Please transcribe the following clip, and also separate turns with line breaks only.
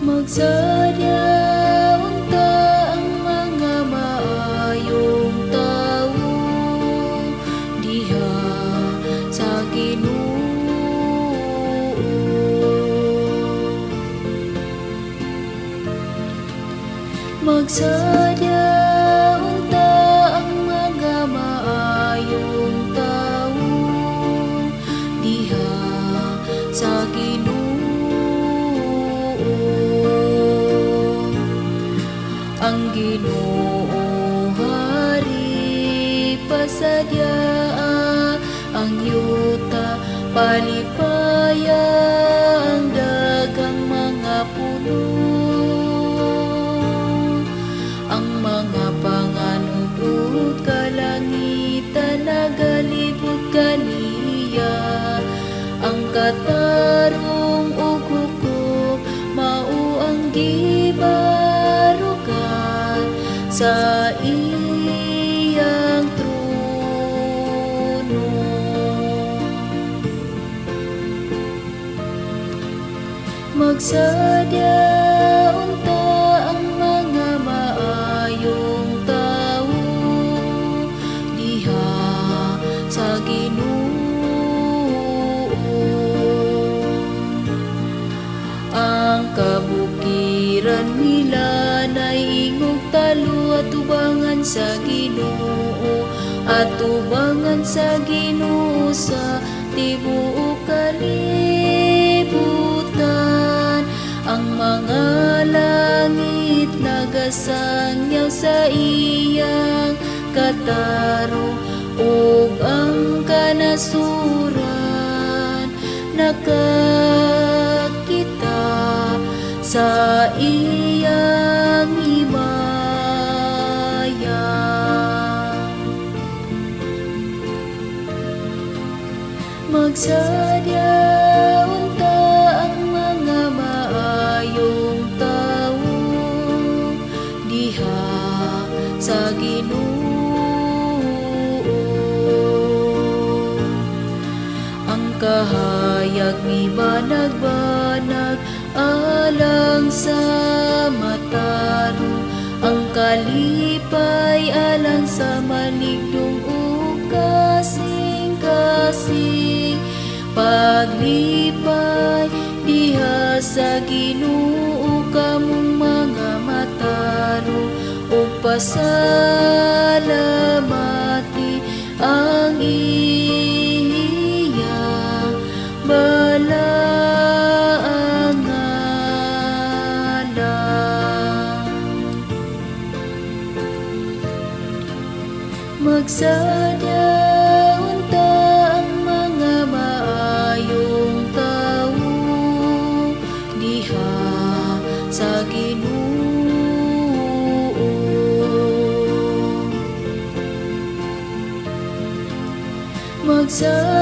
Magsadya unta ang mga maayong tawo diha sa Ginoo. Magsadya unta ang mga maayong tawo diha sa Ginoo. Ang Ginoo hari pasadya ang yuta palipaya ang dagang mga puno. Ang mga panganudot kalangitan nagalibot kaniya. Ang katarong ug hukom mao ang gibarugan sa iyang trono. Magsadya unta ang mga maayong tawo diha sa Ginoo. Ang kabukiran nila nay ingog talo at tubangan sa Ginoo, at tubangan sa Ginoo sa tibuok kalibutan. Ang mga langit nagasangyaw sa iyang katarong, ug ang kanasuran nakakita sa iyang himaya. Magsadya unta ang mga maayong tawo diha sa Ginoo. Ang kahayag mi banag-banag alang sa matarong, ang kalipay alang sa maligdong ug kasing-kasing. Paglipay diha sa Ginoo kamong mga matarong, ug pasalamati ang iyang balaang ngalan. Magsadya unta ang mga maayong tawo diha sa Ginoo. Magsadya